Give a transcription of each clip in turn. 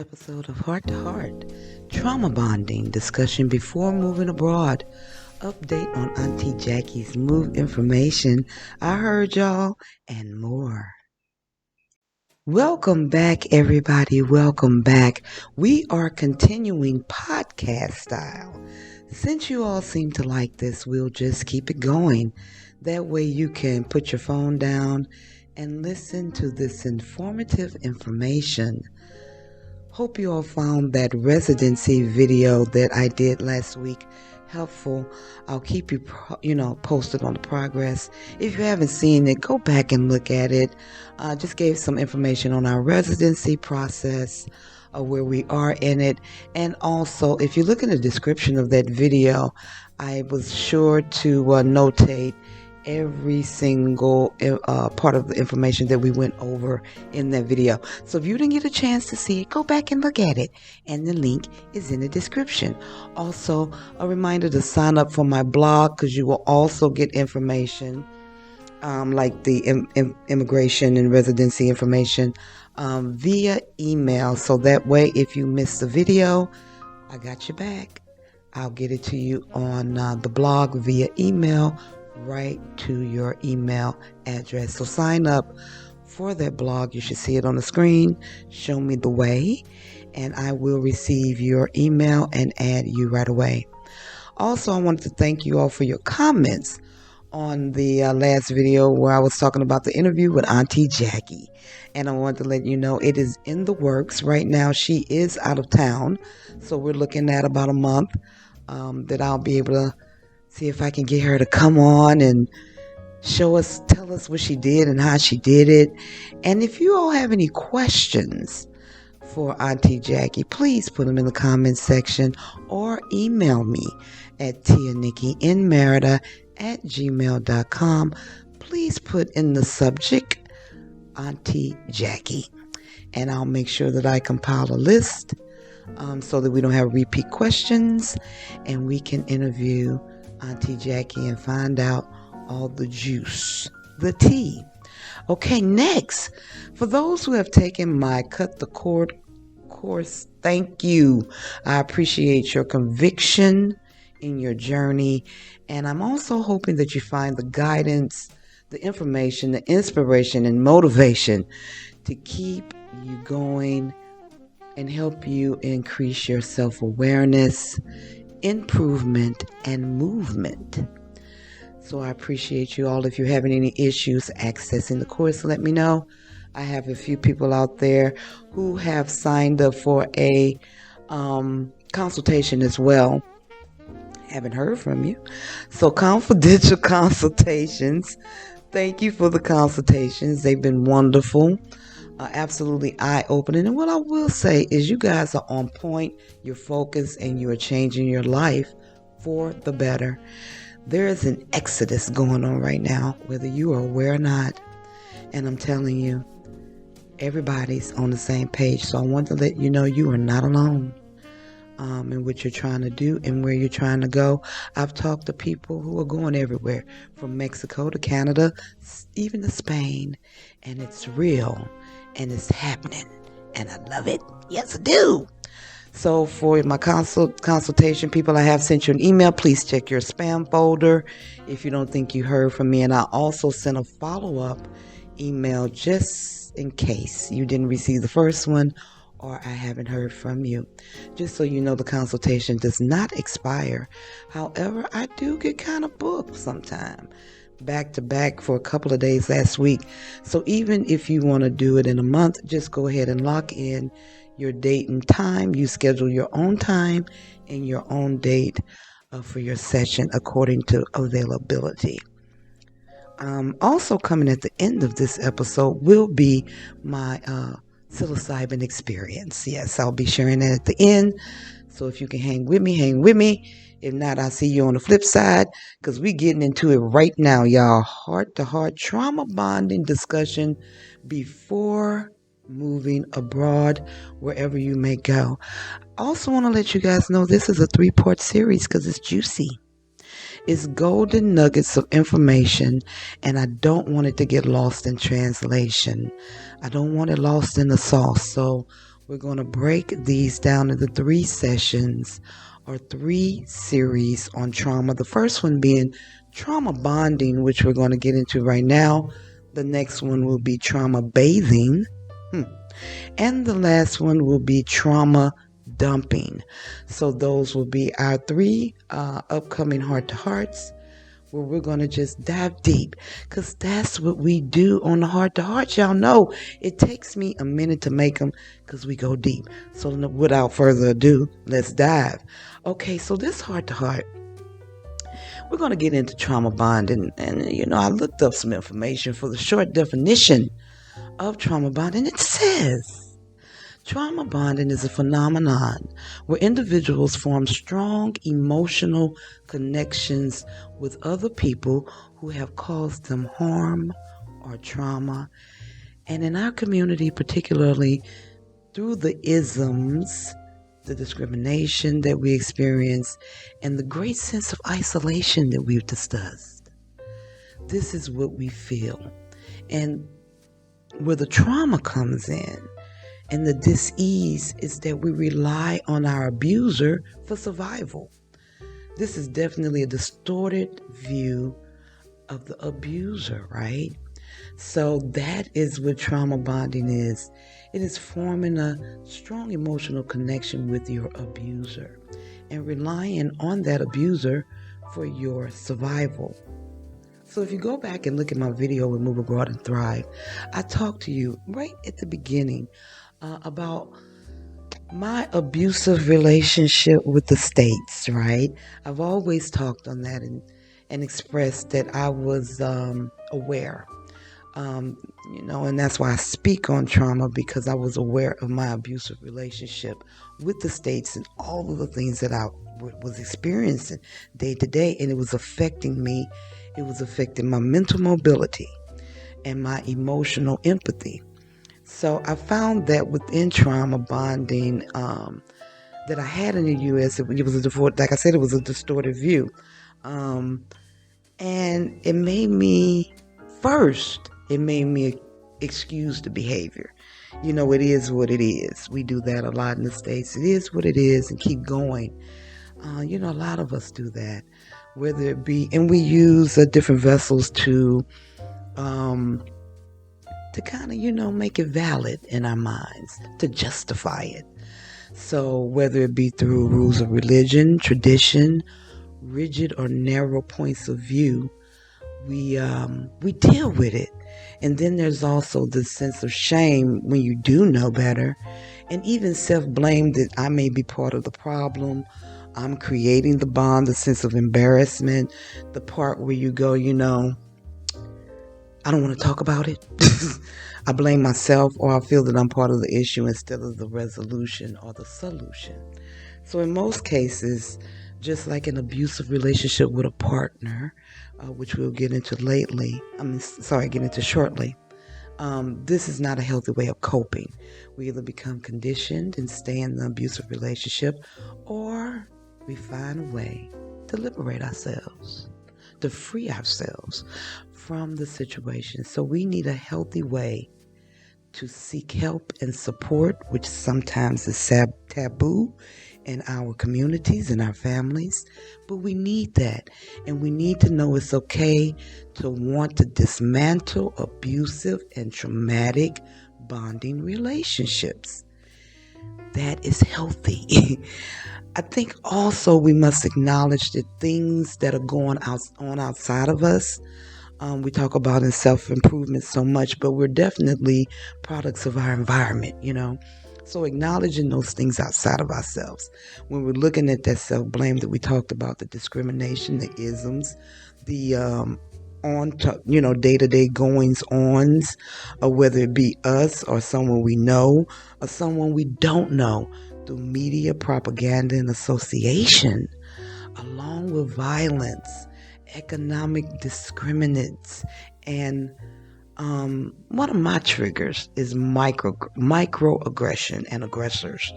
Episode of Heart to Heart, Trauma Bonding Discussion Before Moving Abroad. Update on Auntie Jackie's move information. I heard y'all and more. Welcome back, everybody. Welcome back. We are continuing podcast style. Since you all seem to like this, we'll just keep it going. That way you can put your phone down and listen to this informative information. Hope you all found that residency video that I did last week helpful. I'll keep you, posted on the progress. If you haven't seen it, go back and look at it. Just gave some information on our residency process, where we are in it. And also, if you look in the description of that video, I was sure to notate every single part of the information that we went over in that video. So if you didn't get a chance to see it, go back and look at it, and the link is in the description. Also, a reminder to sign up for my blog, because you will also get information like the immigration and residency information via email. So that way, if you miss the video, I got your back. I'll get it to you on the blog via email, right to your email address. So sign up for that blog. You should see it on the screen. Show me the way, and I will receive your email and add you right away. Also, I wanted to thank you all for your comments on the last video where I was talking about the interview with Auntie Jackie. And I wanted to let you know it is in the works. Right now, she is out of town. So we're looking at about a month that I'll be able to see if I can get her to come on and tell us what she did and how she did it. And if you all have any questions for Auntie Jackie, please put them in the comments section or email me at tianickiinmerida@gmail.com. Please put in the subject Auntie Jackie, and I'll make sure that I compile a list so that we don't have repeat questions, and we can interview Auntie Jackie and find out all the juice, the tea. Okay, next, for those who have taken my Cut the Cord course, thank you. I appreciate your conviction in your journey, and I'm also hoping that you find the guidance, the information, the inspiration, and motivation to keep you going and help you increase your self-awareness, improvement, and movement. So I appreciate you all. If you're having any issues accessing the course, let me know. I have a few people out there who have signed up for a consultation as well. Haven't heard from you. So confidential consultations. Thank you for the consultations. They've been wonderful. Absolutely eye-opening. And what I will say is you guys are on point, you're focused, and you are changing your life for the better. There is an exodus going on right now, whether you are aware or not. And I'm telling you, everybody's on the same page. So I want to let you know you are not alone in what you're trying to do and where you're trying to go. I've talked to people who are going everywhere, from Mexico to Canada, even to Spain, and it's real. And it's happening, and I love it. Yes, I do. So for my consultation people, I have sent you an email. Please check your spam folder if you don't think you heard from me. And I also sent a follow-up email just in case you didn't receive the first one or I haven't heard from you. Just so you know, the consultation does not expire. However, I do get kind of booked sometimes, back to back for a couple of days last week. So even if you want to do it in a month, just go ahead and lock in your date and time. You schedule your own time and your own date for your session according to availability. Also coming at the end of this episode will be my Psilocybin experience. Yes, I'll be sharing that at the end. So if you can hang with me, hang with me. If not, I'll see you on the flip side, because we're getting into it right now, y'all. Heart-to-heart trauma bonding discussion before moving abroad, wherever you may go. I also want to let you guys know this is a 3-part series because it's juicy. It's golden nuggets of information, and I don't want it to get lost in translation. I don't want it lost in the sauce. So We're going to break these down into 3 sessions or 3 series on trauma. The first one being trauma bonding, which we're going to get into right now. The next one will be trauma bathing. And the last one will be trauma dumping. So those will be our 3 upcoming heart-to-hearts, where we're going to just dive deep, because that's what we do on the heart-to-heart. Y'all know it takes me a minute to make them because we go deep. So without further ado, let's dive. Okay, so this heart-to-heart, we're going to get into trauma bonding. And I looked up some information for the short definition of trauma bonding. It says trauma bonding is a phenomenon where individuals form strong emotional connections with other people who have caused them harm or trauma. And in our community, particularly through the isms, the discrimination that we experience, and the great sense of isolation that we've discussed, this is what we feel. And where the trauma comes in and the dis-ease is that we rely on our abuser for survival. This is definitely a distorted view of the abuser, right? So that is what trauma bonding is. It is forming a strong emotional connection with your abuser and relying on that abuser for your survival. So if you go back and look at my video with Move Abroad and Thrive, I talked to you right at the beginning about my abusive relationship with the states, right? I've always talked on that and expressed that I was aware. And that's why I speak on trauma, because I was aware of my abusive relationship with the states and all of the things that I was experiencing day to day, and it was affecting me. It was affecting my mental mobility and my emotional empathy. So I found that within trauma bonding that I had in the U.S., it was like I said, it was a distorted view. And it made me excuse the behavior. It is what it is. We do that a lot in the States. It is what it is, and keep going. A lot of us do that, whether it be, and we use different vessels to kind of, make it valid in our minds, to justify it. So whether it be through rules of religion, tradition, rigid or narrow points of view, we deal with it. And then there's also the sense of shame when you do know better, and even self-blame that I may be part of the problem. I'm creating the bond, the sense of embarrassment, the part where you go, I don't want to talk about it. I blame myself, or I feel that I'm part of the issue instead of the resolution or the solution. So in most cases, just like an abusive relationship with a partner, which we'll get into shortly, this is not a healthy way of coping. We either become conditioned and stay in the abusive relationship, or we find a way to liberate ourselves, to free ourselves from the situation. So we need a healthy way to seek help and support, which sometimes is taboo in our communities and our families. But we need that. And we need to know it's okay to want to dismantle abusive and traumatic bonding relationships. That is healthy. I think also we must acknowledge that things that are going on outside of us, we talk about in self-improvement so much, but we're definitely products of our environment, So acknowledging those things outside of ourselves. When we're looking at that self-blame that we talked about, the discrimination, the isms, the day-to-day goings-ons, whether it be us or someone we know or someone we don't know, through media, propaganda, and association, along with violence, economic discriminants, and one of my triggers is microaggression and aggressors.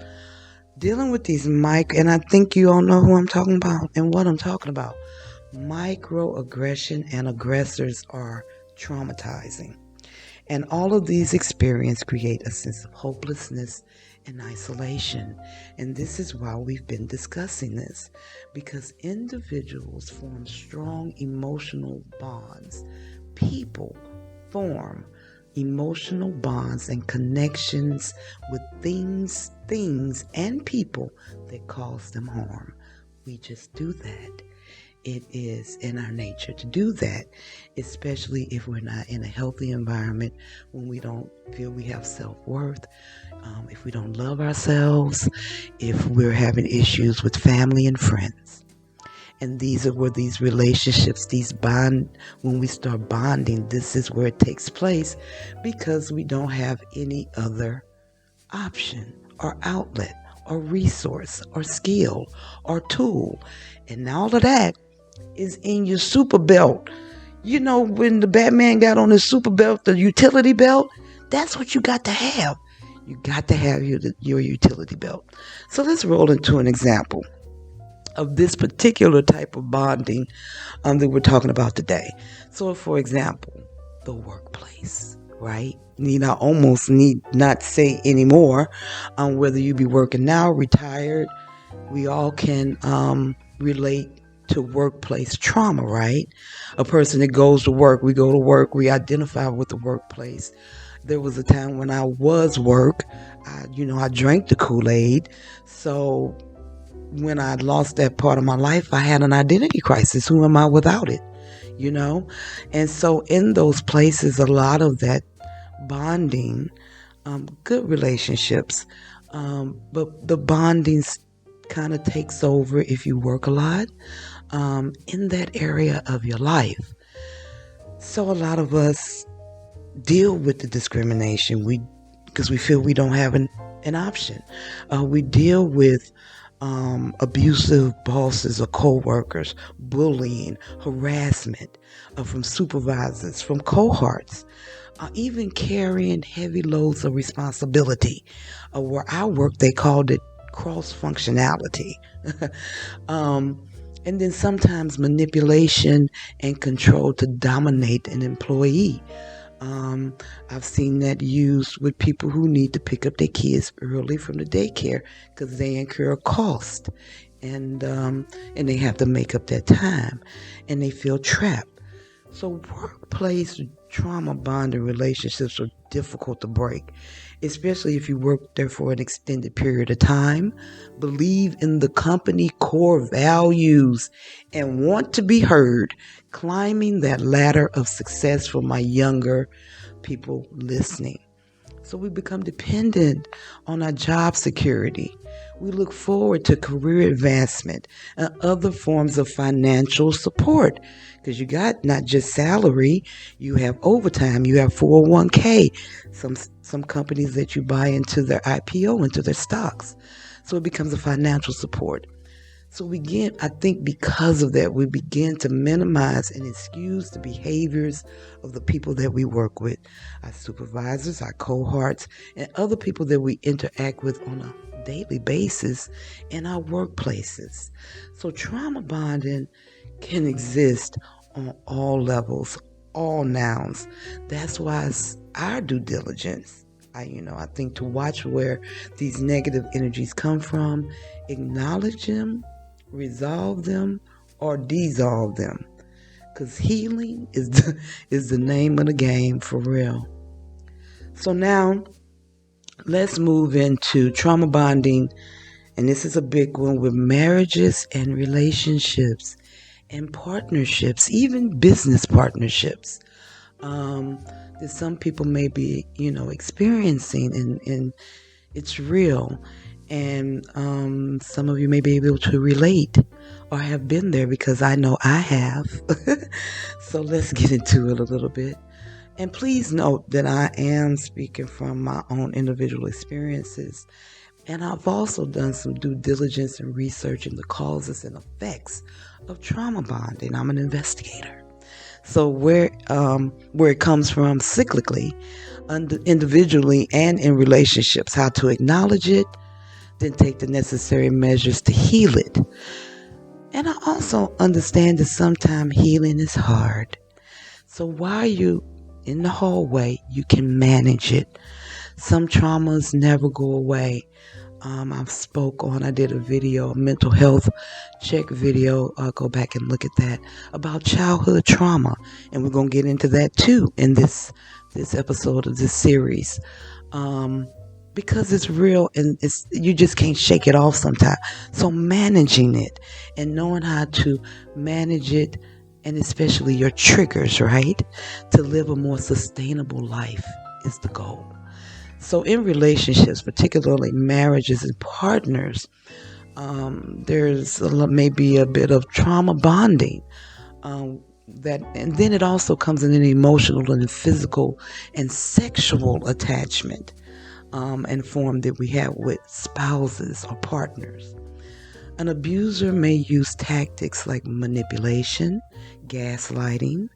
Dealing with these and I think you all know who I'm talking about and what I'm talking about. Microaggression and aggressors are traumatizing. And all of these experiences create a sense of hopelessness and isolation. And this is why we've been discussing this, because individuals form strong emotional bonds. People form emotional bonds and connections with things and people that cause them harm. We just do that. It is in our nature to do that, especially if we're not in a healthy environment, when we don't feel we have self-worth, if we don't love ourselves, if we're having issues with family and friends. And these are where these relationships, when we start bonding, this is where it takes place, because we don't have any other option or outlet or resource or skill or tool. And all of that is in your super belt. You know, when the Batman got on his super belt, the utility belt, that's what you got to have. You got to have your utility belt. So let's roll into an example of this particular type of bonding that we're talking about today. So, for example, the workplace, right? I almost need not say anymore whether you be working now, retired. We all can relate to workplace trauma, right? A person that goes to work, we go to work, we identify with the workplace. There was a time when I was work, I drank the Kool-Aid. So when I lost that part of my life, I had an identity crisis. Who am I without it? And so in those places, a lot of that bonding, good relationships, but the bonding kind of takes over if you work a lot in that area of your life. So a lot of us deal with the discrimination because we feel we don't have an option. We deal with abusive bosses or co-workers, bullying, harassment from supervisors, from cohorts, even carrying heavy loads of responsibility. Where I work, they called it cross-functionality. And then sometimes manipulation and control to dominate an employee. I've seen that used with people who need to pick up their kids early from the daycare because they incur a cost, and they have to make up that time, and they feel trapped. So workplace trauma bonding relationships are difficult to break, especially if you work there for an extended period of time, believe in the company core values, and want to be heard, climbing that ladder of success for my younger people listening. So we become dependent on our job security. We look forward to career advancement and other forms of financial support, because you got not just salary, you have overtime, you have 401k, some companies that you buy into their IPO, into their stocks. So it becomes a financial support. So I think because of that, we begin to minimize and excuse the behaviors of the people that we work with, our supervisors, our cohorts, and other people that we interact with on a daily basis in our workplaces. So trauma bonding can exist on all levels, all nouns. That's why it's our due diligence. I think to watch where these negative energies come from, acknowledge them, resolve them, or dissolve them, because healing is the name of the game, for real. So now let's move into trauma bonding, and this is a big one with marriages and relationships and partnerships, even business partnerships, that some people may be experiencing, and it's real. And some of you may be able to relate or have been there, because I know I have. So let's get into it a little bit. And please note that I am speaking from my own individual experiences. And I've also done some due diligence and research in the causes and effects of trauma bonding. I'm an investigator. So where it comes from cyclically, individually, and in relationships, how to acknowledge it, then take the necessary measures to heal it. And I also understand that sometimes healing is hard. So while you in the hallway, you can manage it. Some traumas never go away. I did a video, a mental health check video. Go back and look at that about childhood trauma, and we're gonna get into that too in this episode of this series, because it's real and you just can't shake it off sometimes. So managing it and knowing how to manage it, and especially your triggers, right, to live a more sustainable life is the goal. So in relationships, particularly marriages and partners, there's maybe a bit of trauma bonding. And then it also comes in an emotional and physical and sexual attachment, and form that we have with spouses or partners. An abuser may use tactics like manipulation, gaslighting,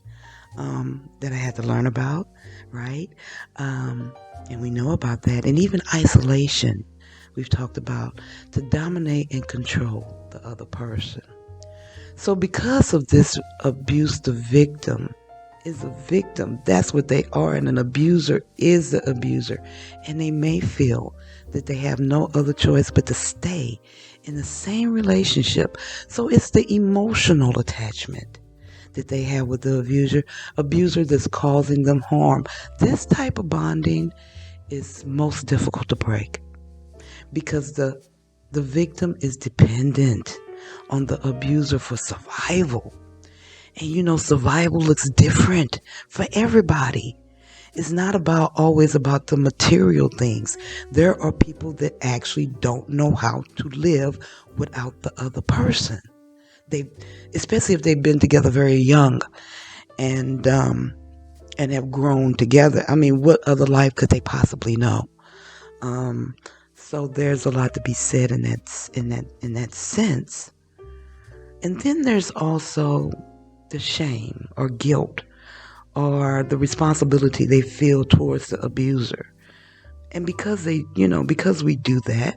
that I had to learn about, right? And we know about that. And even isolation, we've talked about, to dominate and control the other person. So because of this abuse, the victim is a victim. That's what they are. And an abuser is the abuser. And they may feel that they have no other choice but to stay in the same relationship. So it's the emotional attachment that they have with the abuser that's causing them harm. This type of bonding is most difficult to break because the victim is dependent on the abuser for survival. And survival looks different for everybody. It's not always about the material things. There are people that actually don't know how to live without the other person. Especially if they've been together very young and have grown together. I mean, what other life could they possibly know? So there's a lot to be said in that sense. And then there's also the shame or guilt or the responsibility they feel towards the abuser. And because because we do that,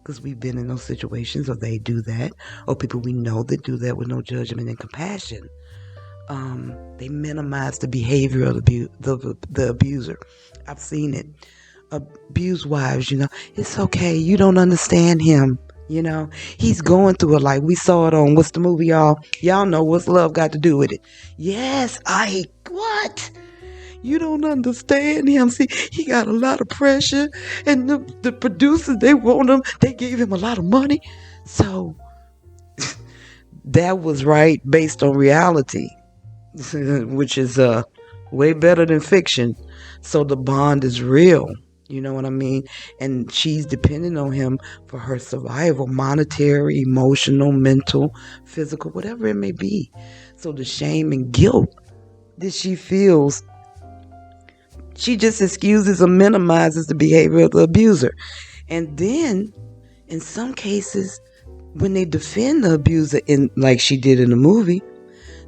because we've been in those situations, or they do that, or people we know that do that with no judgment and compassion, they minimize the behavior of the abuser. I've seen it. Abused wives, it's okay. You don't understand him. He's going through a life. We saw it on, what's the movie, y'all? Y'all know What's Love Got to Do with It. Yes, what? You don't understand him. See, he got a lot of pressure, and the producers, they gave him a lot of money. So that was right based on reality, which is way better than fiction. So the bond is real. You know what I mean? And she's dependent on him for her survival, monetary, emotional, mental, physical, whatever it may be. So the shame and guilt that she feels, she just excuses or minimizes the behavior of the abuser. And then, in some cases, when they defend the abuser, like she did in the movie,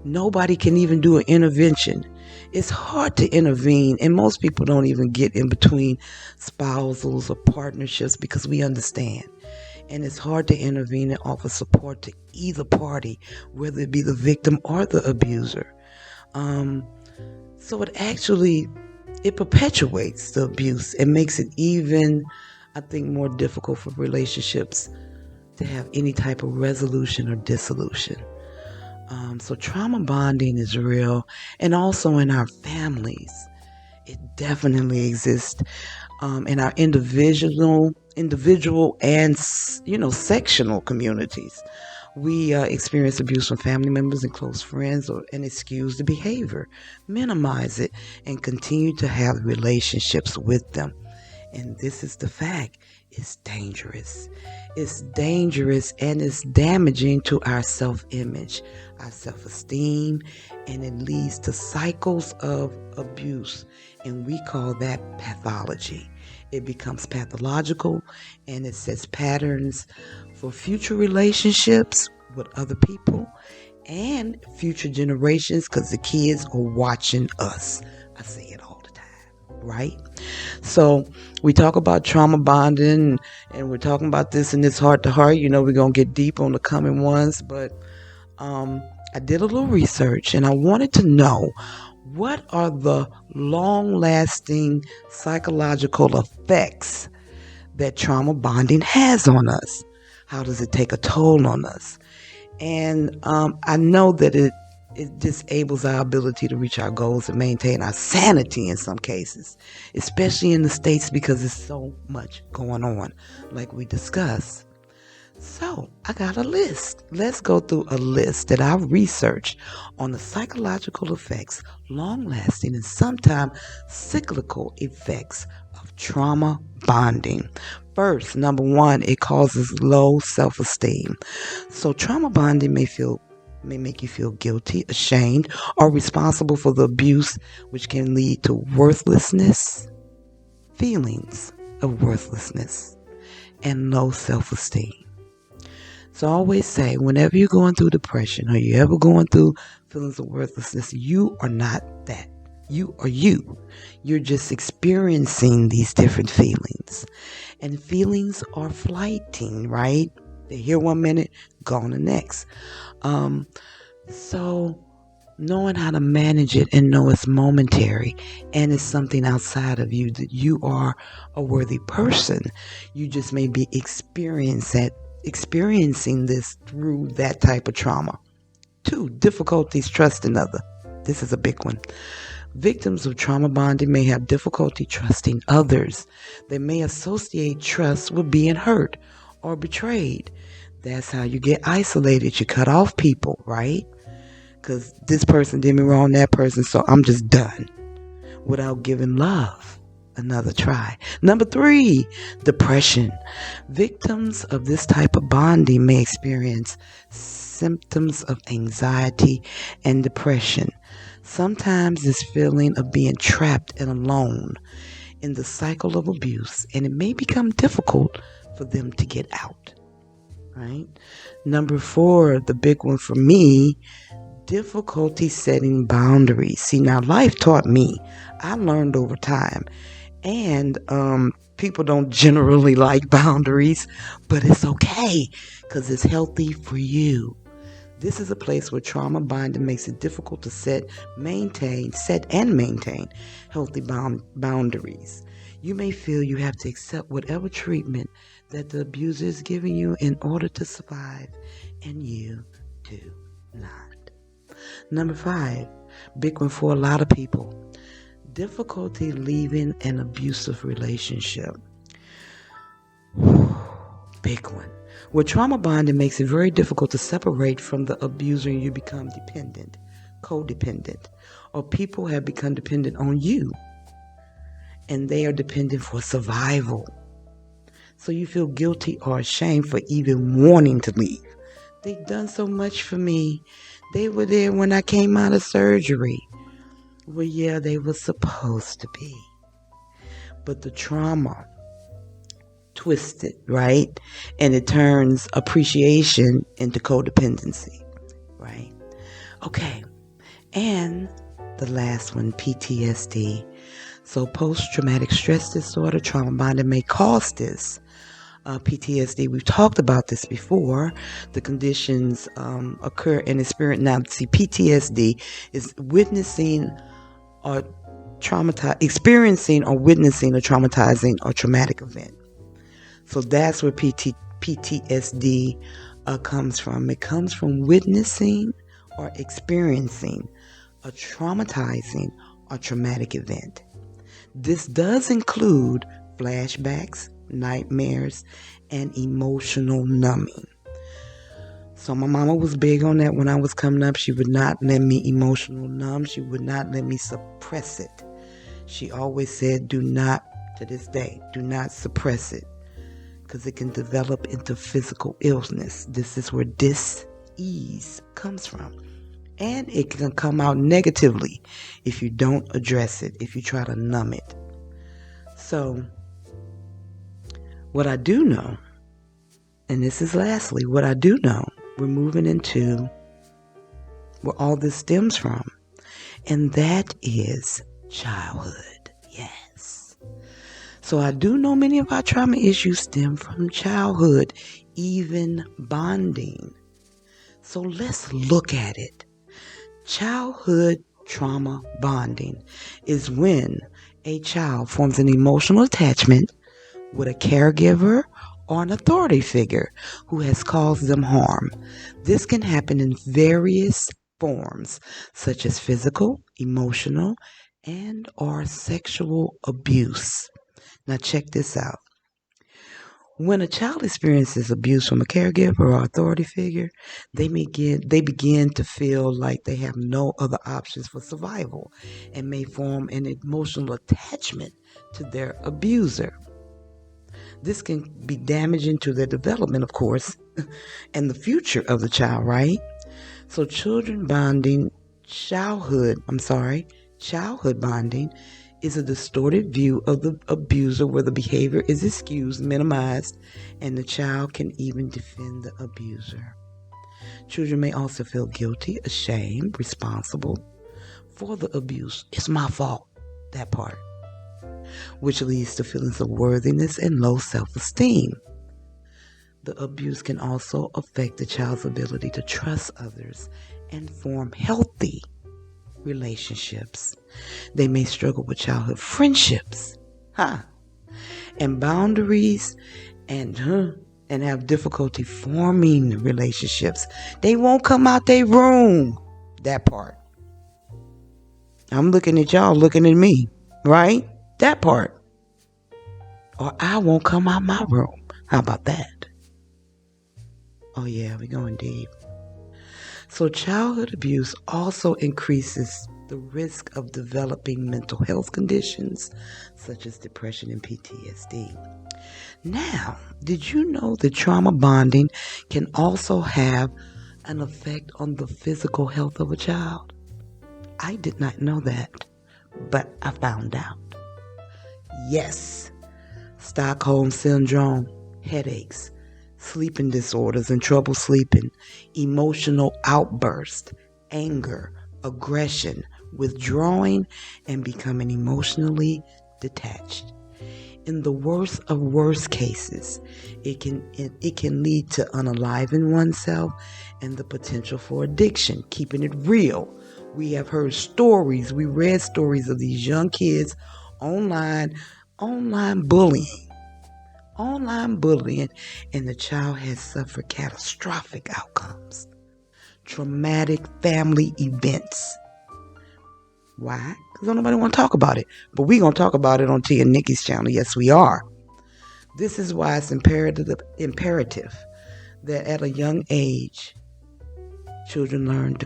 nobody can even do an intervention. It's hard to intervene, and most people don't even get in between spousals or partnerships because we understand. And it's hard to intervene and offer support to either party, whether it be the victim or the abuser. So it perpetuates the abuse and makes it even, I think, more difficult for relationships to have any type of resolution or dissolution. So trauma bonding is real, and also in our families, it definitely exists. In our individual and sectional communities, we experience abuse from family members and close friends, and excuse the behavior, minimize it, and continue to have relationships with them. And this is the fact. It's dangerous. It's dangerous, and it's damaging to our self-image, our self-esteem, and it leads to cycles of abuse. And we call that pathology. It becomes pathological, and it sets patterns for future relationships with other people and future generations, because the kids are watching us. I say it all the time, right? So we talk about trauma bonding, and we're talking about this in this heart to heart. We're going to get deep on the coming ones, but I did a little research, and I wanted to know, What are the long-lasting psychological effects that trauma bonding has on us? How does it take a toll on us? And I know that it disables our ability to reach our goals and maintain our sanity in some cases, especially in the States because there's so much going on, like we discussed. So I got a list. Let's go through a list that I researched on the psychological effects, long-lasting and sometimes cyclical effects of trauma bonding. First, number one, it causes low self-esteem. So trauma bonding may make you feel guilty, ashamed, or responsible for the abuse, which can lead to worthlessness, feelings of worthlessness, and low self-esteem. So I always say, whenever you're going through depression or you're ever going through feelings of worthlessness, you are not that. You are you. You're just experiencing these different feelings. And feelings are fleeting, right? They're here one minute, gone the next. So knowing how to manage it and know it's momentary and it's something outside of you, that you are a worthy person. You just may be experiencing this through that type of trauma. 2, difficulties trusting others. This is a big one. Victims of trauma bonding may have difficulty trusting others. They may associate trust with being hurt or betrayed. That's how you get isolated. You cut off people, right? Because this person did me wrong, that person, so I'm just done without giving love another try. Number 3, depression. Victims of this type of bonding may experience symptoms of anxiety and depression. Sometimes this feeling of being trapped and alone in the cycle of abuse, and it may become difficult for them to get out. Right? Number 4, the big one for me, difficulty setting boundaries. See, now life taught me. I learned over time. And people don't generally like boundaries, but it's okay because it's healthy for you. This is a place where trauma bonding makes it difficult to set and maintain healthy boundaries. You may feel you have to accept whatever treatment that the abuser is giving you in order to survive, and you do not. Number 5, big one for a lot of people. Difficulty leaving an abusive relationship. Big one. Where trauma bonding makes it very difficult to separate from the abuser and you become dependent, codependent, or people have become dependent on you and they are dependent for survival. So you feel guilty or ashamed for even wanting to leave. They've done so much for me. They were there when I came out of surgery. Well, yeah, they were supposed to be. But the trauma twisted, right? And it turns appreciation into codependency, right? Okay. And the last one, PTSD. So post-traumatic stress disorder, trauma bonding may cause this. PTSD, we've talked about this before. The conditions occur in experience. Now, see, PTSD is experiencing or witnessing a traumatizing or traumatic event. So that's where PTSD comes from. It comes from witnessing or experiencing a traumatizing or traumatic event. This does include flashbacks, nightmares, and emotional numbing. So my mama was big on that when I was coming up. She would not let me emotional numb. She would not let me suppress it. She always said, to this day, do not suppress it, because it can develop into physical illness. This is where dis-ease comes from. And it can come out negatively if you don't address it, if you try to numb it. So, what I do know, and this is lastly, what I do know, we're moving into where all this stems from, and that is childhood. Yes. So I do know many of our trauma issues stem from childhood, even bonding. So let's look at it. Childhood trauma bonding is when a child forms an emotional attachment with a caregiver or an authority figure who has caused them harm. This can happen in various forms, such as physical, emotional, and or sexual abuse. Now check this out. When a child experiences abuse from a caregiver or authority figure, they begin to feel like they have no other options for survival and may form an emotional attachment to their abuser. This can be damaging to their development, of course, and the future of the child, right? So childhood bonding is a distorted view of the abuser where the behavior is excused, minimized, and the child can even defend the abuser. Children may also feel guilty, ashamed, responsible for the abuse. It's my fault, that part, which leads to feelings of worthiness and low self-esteem. The abuse can also affect the child's ability to trust others and form healthy relationships. They may struggle with childhood friendships, and boundaries, and have difficulty forming relationships. They won't come out their room. That part. I'm looking at y'all, looking at me, right? That part. Or I won't come out my room. How about that? Oh yeah, we're going deep. So childhood abuse also increases the risk of developing mental health conditions such as depression and PTSD. Now, did you know that trauma bonding can also have an effect on the physical health of a child? I did not know that, but I found out. Yes, Stockholm Syndrome, headaches, sleeping disorders and trouble sleeping, emotional outburst, anger, aggression, withdrawing, and becoming emotionally detached. In the worst of worst cases, it can lead to unaliving oneself and the potential for addiction. Keeping it real, we have heard stories, we read stories of these young kids online bullying, and the child has suffered catastrophic outcomes, traumatic family events. Why? Because nobody want to talk about it. But we're going to talk about it on Tia and Nikki's channel. Yes, we are. This is why it's imperative that at a young age, children learn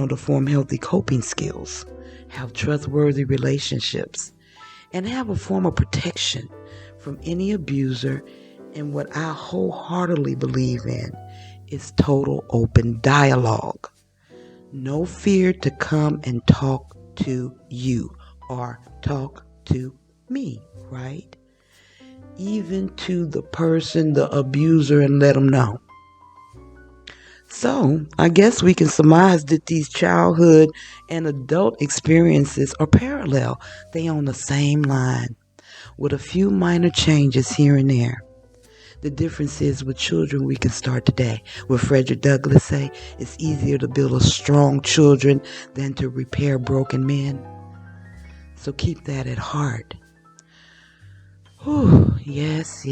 to form healthy coping skills, have trustworthy relationships, and have a form of protection from any abuser. And what I wholeheartedly believe in is total open dialogue. No fear to come and talk to you or talk to me, right? Even to the person, the abuser, and let them know. So, I guess we can surmise that these childhood and adult experiences are parallel. They on the same line with a few minor changes here and there. The difference is with children, we can start today. What Frederick Douglass say, it's easier to build a strong children than to repair broken men. So keep that at heart. Whew, yes.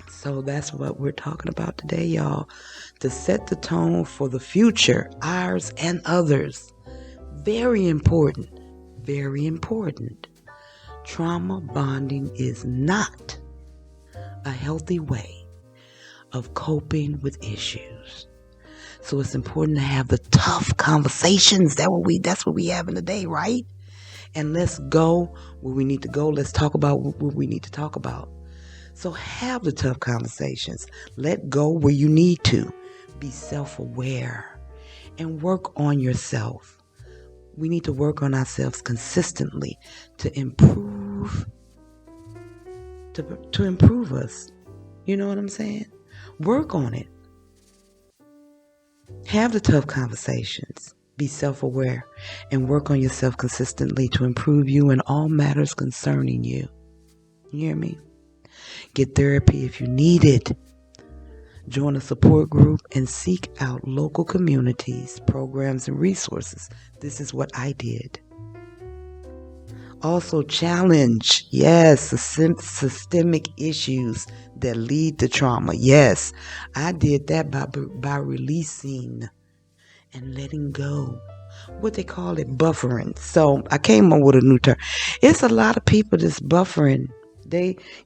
So that's what we're talking about today, y'all. To set the tone for the future, ours and others. Very important. Very important. Trauma bonding is not a healthy way of coping with issues. So it's important to have the tough conversations. That's what we have in the day, right? And let's go where we need to go. Let's talk about what we need to talk about. So have the tough conversations. Let go where you need to. Be self-aware and work on yourself. We need to work on ourselves consistently to improve us. You know what I'm saying? Work on it. Have the tough conversations. Be self-aware and work on yourself consistently to improve you in all matters concerning you. You hear me? Get therapy if you need it. join a support group, and seek out local communities, programs, and resources. This is what I did. Also challenge, yes, systemic issues that lead to trauma. Yes, I did that by releasing and letting go. What they call it, buffering. So I came up with a new term. It's a lot of people that's buffering.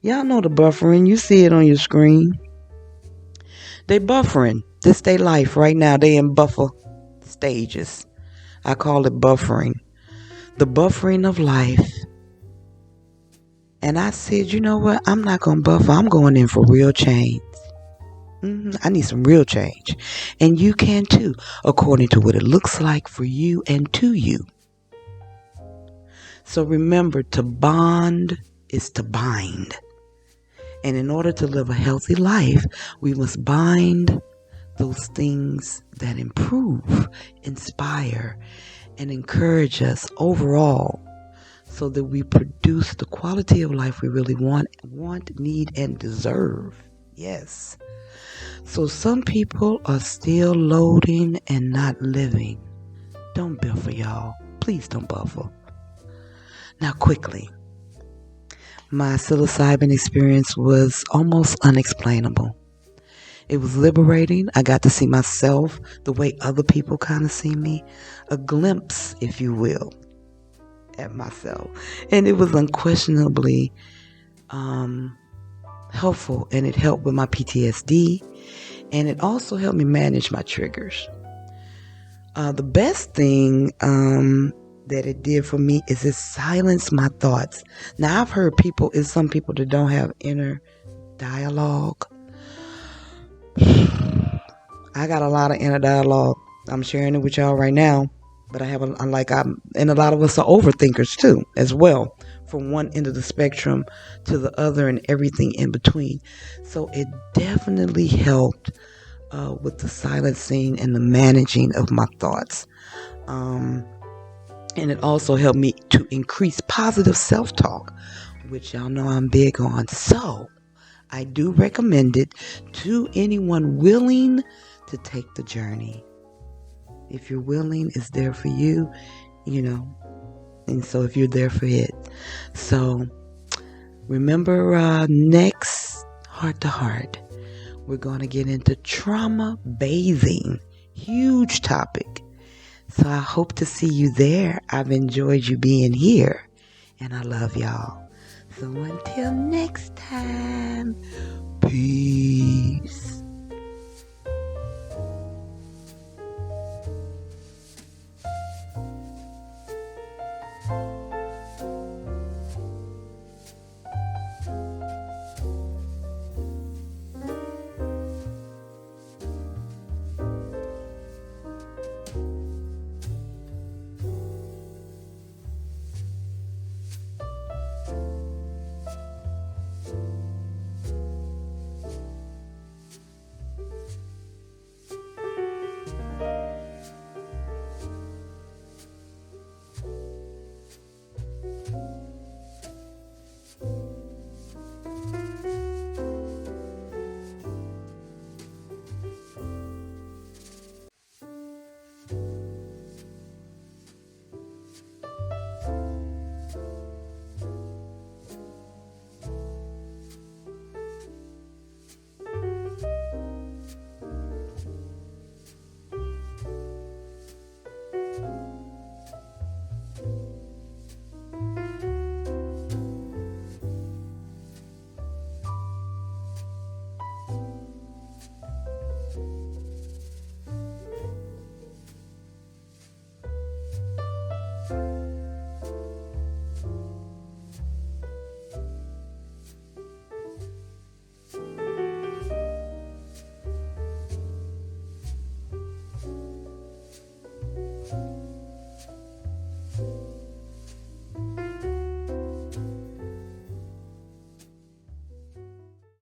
Y'all know the buffering. You see it on your screen. They buffering. This their life right now. They in buffer stages. I call it buffering. The buffering of life. And I said, you know what? I'm not going to buffer. I'm going in for real change. I need some real change. And you can too, according to what it looks like for you and to you. So remember, to bond is to bind. And in order to live a healthy life, we must bind those things that improve, inspire, and encourage us overall, so that we produce the quality of life we really want, need, and deserve. Yes. So some people are still loading and not living. Don't buffer, y'all. Please don't buffer. Now, quickly. My psilocybin experience was almost unexplainable. It was liberating. I got to see myself the way other people kind of see me. A glimpse, if you will, at myself. And it was unquestionably helpful, and it helped with my PTSD, and it also helped me manage my triggers. The best thing that it did for me is it silenced my thoughts. Now, I've heard some people that don't have inner dialogue. I got a lot of inner dialogue. I'm sharing it with y'all right now. But and a lot of us are overthinkers too, as well, from one end of the spectrum to the other and everything in between. So it definitely helped with the silencing and the managing of my thoughts. And it also helped me to increase positive self-talk, which y'all know I'm big on. So I do recommend it to anyone willing to take the journey. If you're willing, it's there for you, and so if you're there for it. So remember, next Heart to Heart, we're going to get into trauma bathing. Huge topic. So I hope to see you there. I've enjoyed you being here, and I love y'all. So until next time, peace.